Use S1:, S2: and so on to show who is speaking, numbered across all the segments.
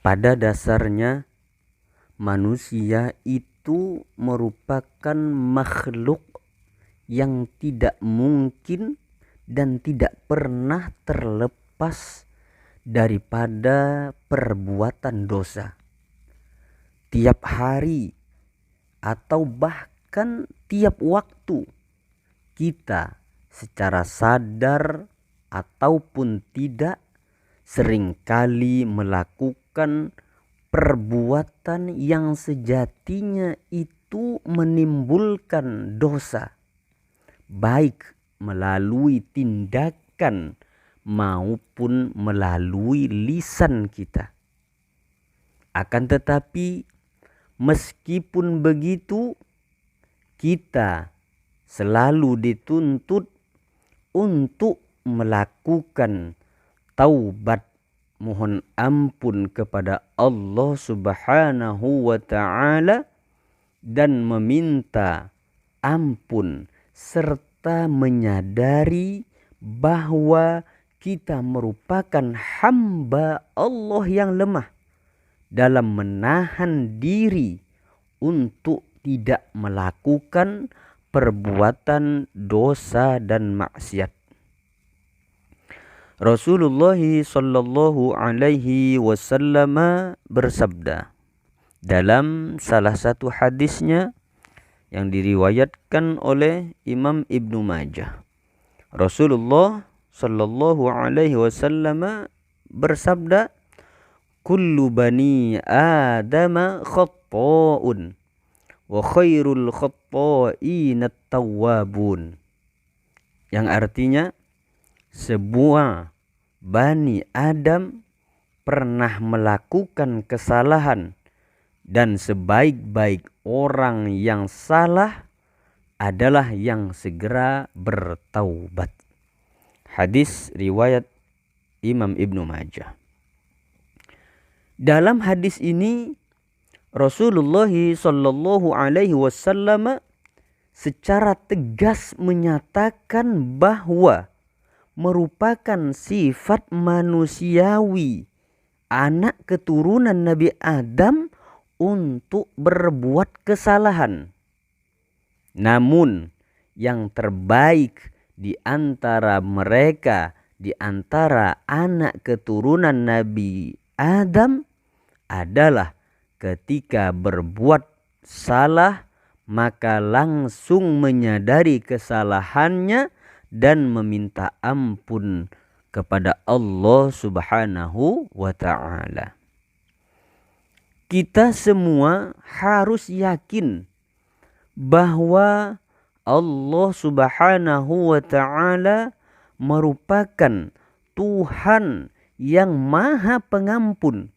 S1: Pada dasarnya manusia itu merupakan makhluk yang tidak mungkin dan tidak pernah terlepas daripada perbuatan dosa. Tiap hari atau bahkan tiap waktu kita secara sadar ataupun tidak seringkali melakukan perbuatan yang sejatinya itu menimbulkan dosa, baik melalui tindakan maupun melalui lisan kita. Akan tetapi meskipun begitu, kita selalu dituntut untuk melakukan taubat, mohon ampun kepada Allah Subhanahu wa ta'ala dan meminta ampun serta menyadari bahwa kita merupakan hamba Allah yang lemah dalam menahan diri untuk tidak melakukan perbuatan dosa dan maksiat. Rasulullah sallallahu alaihi wasallam bersabda dalam salah satu hadisnya yang diriwayatkan oleh Imam Ibnu Majah. Rasulullah sallallahu alaihi wasallam bersabda, kullu bani Adam khatta'un wa khairul khatta'ina at-tawwabun. Yang artinya semua Bani Adam pernah melakukan kesalahan dan sebaik-baik orang yang salah adalah yang segera bertaubat. Hadis riwayat Imam Ibnu Majah. Dalam hadis ini Rasulullah sallallahu alaihi wasallam secara tegas menyatakan bahwa merupakan sifat manusiawi anak keturunan Nabi Adam untuk berbuat kesalahan. Namun yang terbaik di antara mereka, di antara anak keturunan Nabi Adam adalah ketika berbuat salah maka langsung menyadari kesalahannya dan meminta ampun kepada Allah Subhanahu wa ta'ala. Kita semua harus yakin bahwa Allah Subhanahu wa ta'ala merupakan Tuhan yang Maha Pengampun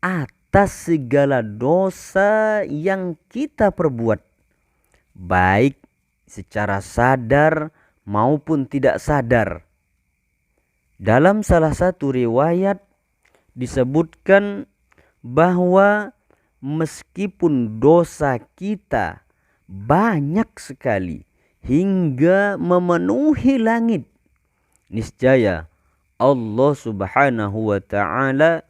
S1: atas segala dosa yang kita perbuat, baik secara sadar maupun tidak sadar. Dalam salah satu riwayat disebutkan bahwa meskipun dosa kita banyak sekali hingga memenuhi langit, niscaya Allah Subhanahu wa ta'ala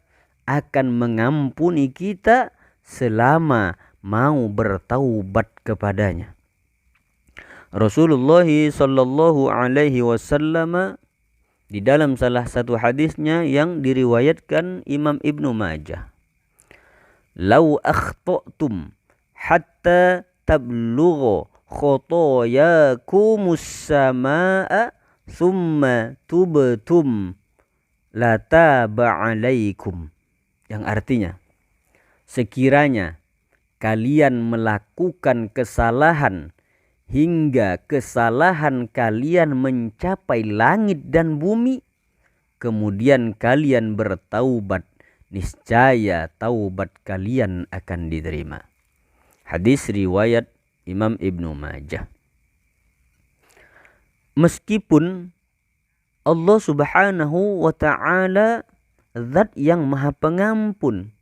S1: akan mengampuni kita selama mau bertaubat kepadanya. Rasulullah sallallahu alaihi wasallam di dalam salah satu hadisnya yang diriwayatkan Imam Ibnu Majah, "Lau akhta'tum hatta tablughu khotoyakumus samaa'a thumma tubtum la taba 'alaikum." Yang artinya, sekiranya kalian melakukan kesalahan hingga kesalahan kalian mencapai langit dan bumi, kemudian kalian bertaubat, niscaya taubat kalian akan diterima. Hadis riwayat Imam Ibnu Majah. Meskipun Allah Subhanahu wa ta'ala Zat yang Maha Pengampun,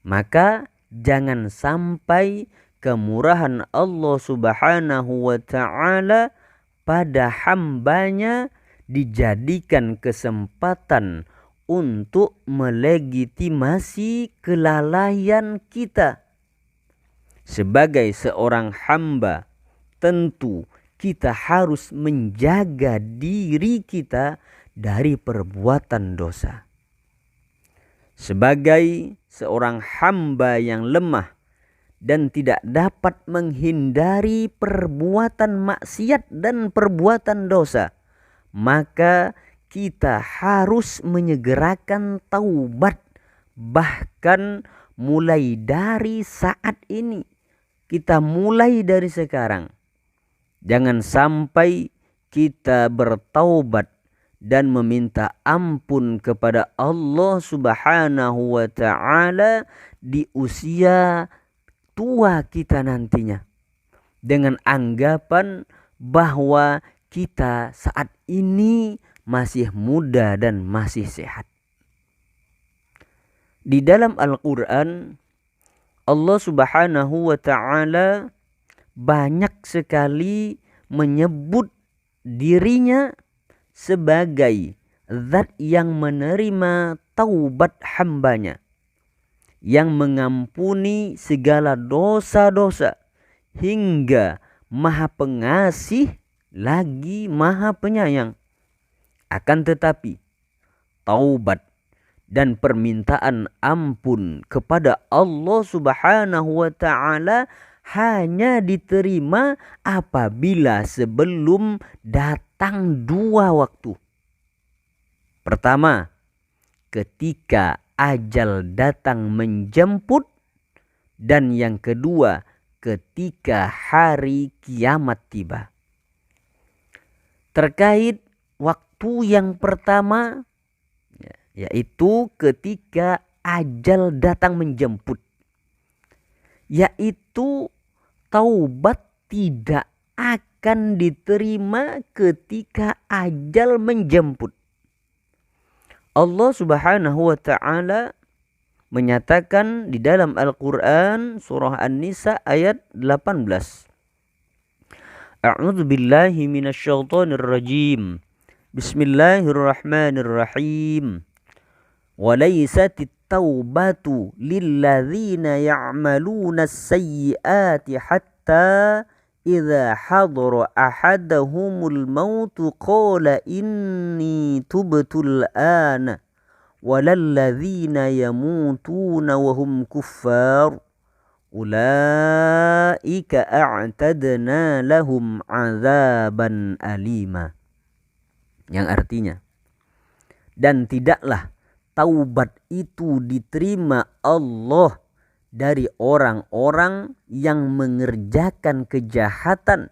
S1: maka jangan sampai kemurahan Allah Subhanahu wa ta'ala pada hambanya dijadikan kesempatan untuk melegitimasi kelalaian kita. Sebagai seorang hamba, tentu kita harus menjaga diri kita dari perbuatan dosa. Sebagai seorang hamba yang lemah dan tidak dapat menghindari perbuatan maksiat dan perbuatan dosa, maka kita harus menyegerakan taubat. Bahkan mulai dari saat ini, kita mulai dari sekarang. Jangan sampai kita bertaubat dan meminta ampun kepada Allah Subhanahu wa ta'ala di usia tua kita nantinya, dengan anggapan bahwa kita saat ini masih muda dan masih sehat. Di dalam Al-Quran, Allah Subhanahu wa ta'ala banyak sekali menyebut dirinya sebagai zat yang menerima taubat hambanya, yang mengampuni segala dosa-dosa, hingga Maha Pengasih lagi Maha Penyayang. Akan tetapi taubat dan permintaan ampun kepada Allah Subhanahu wa ta'ala hanya diterima apabila sebelum datang dua waktu. Pertama, ketika ajal datang menjemput, dan yang kedua, ketika hari kiamat tiba. Terkait waktu yang pertama, yaitu ketika ajal datang menjemput, yaitu taubat tidak akan diterima ketika ajal menjemput. Allah Subhanahu wa ta'ala menyatakan di dalam Al-Quran surah An-Nisa ayat 18. A'udzu billahi minasyaitonir rajim. Bismillahirrahmanirrahim. Walaysat at-taubatu lilladzina ya'maluna as-sayyi'ati hatta idza hadara ahadahumul mautu qala inni tubtul ana walalladzina yamutuna wa hum kuffar ulaika a'tadna lahum 'adzaban alima. Yang artinya, dan tidaklah taubat itu diterima Allah dari orang-orang yang mengerjakan kejahatan,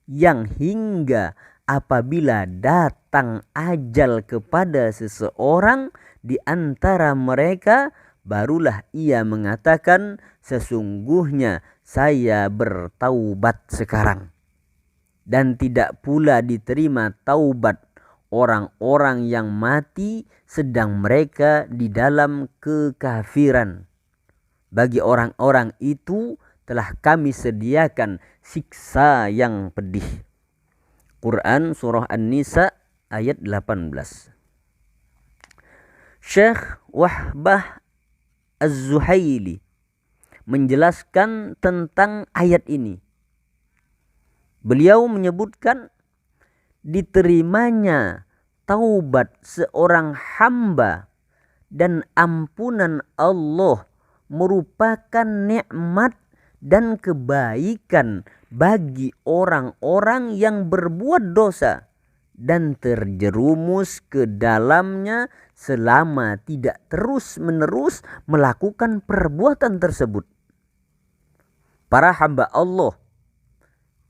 S1: yang hingga apabila datang ajal kepada seseorang di antara mereka, barulah ia mengatakan, sesungguhnya saya bertaubat sekarang. Dan tidak pula diterima taubat orang-orang yang mati sedang mereka di dalam kekafiran. Bagi orang-orang itu telah kami sediakan siksa yang pedih. Quran surah An-Nisa ayat 18. Syekh Wahbah Az-Zuhaili menjelaskan tentang ayat ini. Beliau menyebutkan diterimanya taubat seorang hamba dan ampunan Allah merupakan nikmat dan kebaikan bagi orang-orang yang berbuat dosa dan terjerumus ke dalamnya selama tidak terus-menerus melakukan perbuatan tersebut. Para hamba Allah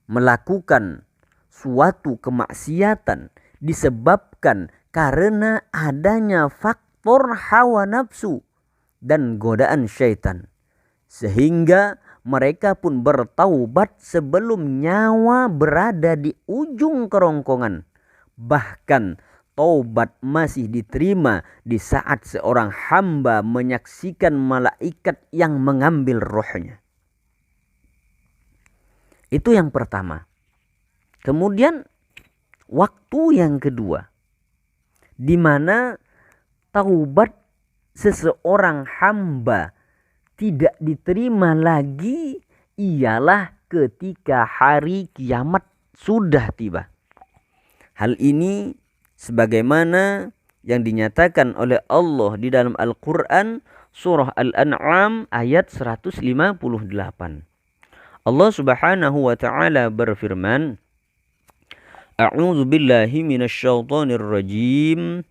S1: melakukan suatu kemaksiatan disebabkan karena adanya faktor hawa nafsu dan godaan syaitan, sehingga mereka pun bertaubat sebelum nyawa berada di ujung kerongkongan. Bahkan taubat masih diterima di saat seorang hamba menyaksikan malaikat yang mengambil rohnya. Itu yang pertama. Kemudian waktu yang kedua, di mana taubat seseorang hamba tidak diterima lagi ialah ketika hari kiamat sudah tiba. Hal ini sebagaimana yang dinyatakan oleh Allah di dalam Al-Quran surah Al-An'am ayat 158. Allah subhanahu wa ta'ala berfirman, A'udzu billahi minasyaitonir rajim.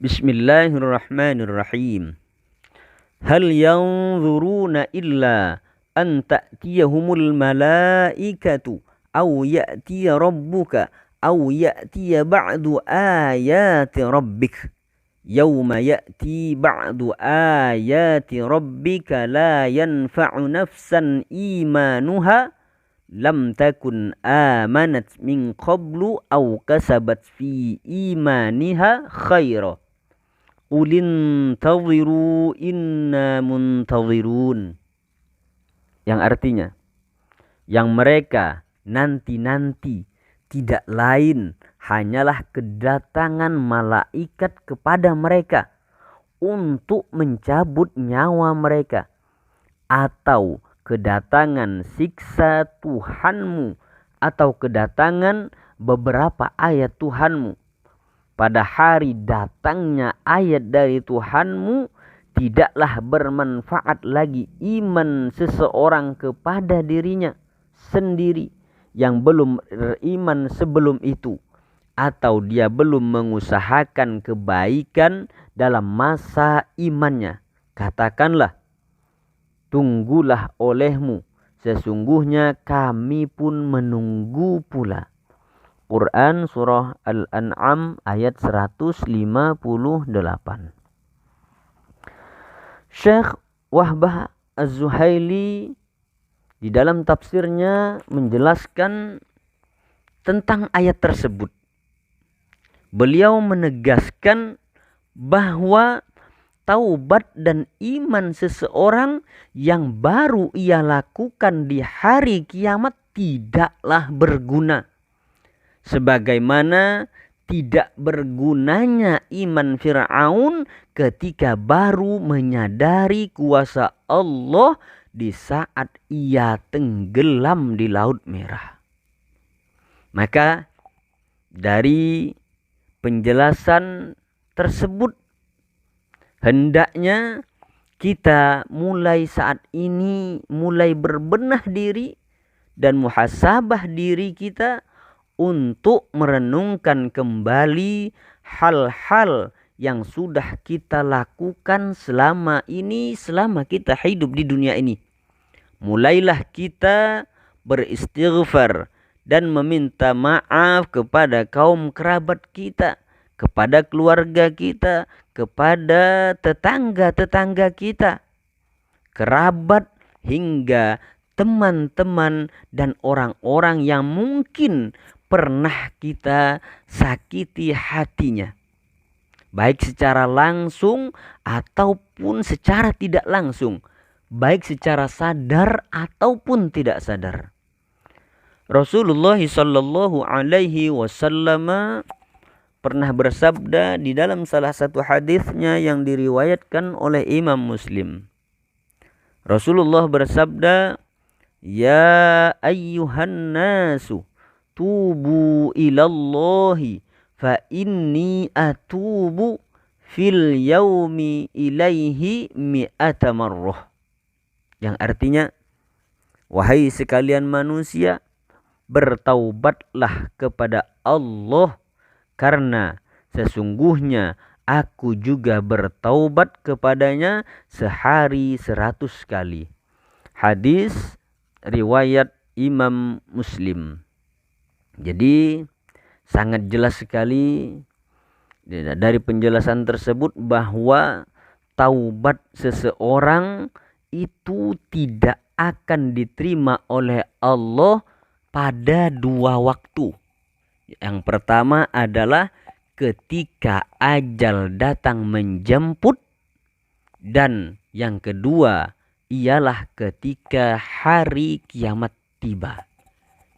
S1: Bismillahirrahmanirrahim. Hal yanzuruna illa an ta'tiyahumul malaikatu aw ya'tiya rabbuka aw ya'tiya ba'du ayati rabbik. Yawma ya'ti ba'du ayati rabbika la yanfa'u nafsan imanuha lam takun amanat min qablu aw kasabat fi imaniha khaira. Ulintadhiru inna muntadhirun. Yang artinya, yang mereka nanti-nanti tidak lain hanyalah kedatangan malaikat kepada mereka untuk mencabut nyawa mereka, atau kedatangan siksa Tuhanmu, atau kedatangan beberapa ayat Tuhanmu. Pada hari datangnya ayat dari Tuhanmu, tidaklah bermanfaat lagi iman seseorang kepada dirinya sendiri yang belum beriman sebelum itu, atau dia belum mengusahakan kebaikan dalam masa imannya. Katakanlah, tunggulah olehmu, sesungguhnya kami pun menunggu pula. Quran surah Al-An'am ayat 158. Syekh Wahbah Az-Zuhaili di dalam tafsirnya menjelaskan tentang ayat tersebut. Beliau menegaskan bahwa taubat dan iman seseorang yang baru ia lakukan di hari kiamat tidaklah berguna. Sebagaimana tidak bergunanya iman Fir'aun ketika baru menyadari kuasa Allah di saat ia tenggelam di Laut Merah. Maka dari penjelasan tersebut, hendaknya kita mulai saat ini mulai berbenah diri dan muhasabah diri kita untuk merenungkan kembali hal-hal yang sudah kita lakukan selama ini, selama kita hidup di dunia ini. Mulailah kita beristighfar dan meminta maaf kepada kaum kerabat kita, kepada keluarga kita, kepada tetangga-tetangga kita, kerabat hingga teman-teman dan orang-orang yang mungkin pernah kita sakiti hatinya, baik secara langsung ataupun secara tidak langsung, baik secara sadar ataupun tidak sadar. Rasulullah sallallahu alaihi wasallam pernah bersabda di dalam salah satu hadisnya yang diriwayatkan oleh Imam Muslim. Rasulullah bersabda, "Ya ayyuhan nasu tubu ilallahi fa inni atubu fil yaumi ilaihi mi'ata marrah." Yang artinya, wahai sekalian manusia, bertaubatlah kepada Allah, karena sesungguhnya aku juga bertaubat kepadanya sehari 100 kali. Hadis riwayat Imam Muslim. Jadi sangat jelas sekali dari penjelasan tersebut bahwa taubat seseorang itu tidak akan diterima oleh Allah pada 2 waktu. Yang pertama adalah ketika ajal datang menjemput, dan yang kedua ialah ketika hari kiamat tiba.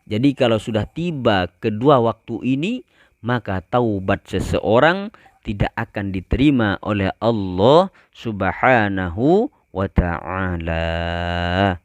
S1: Jadi kalau sudah tiba kedua waktu ini, maka taubat seseorang tidak akan diterima oleh Allah Subhanahu wa ta'ala.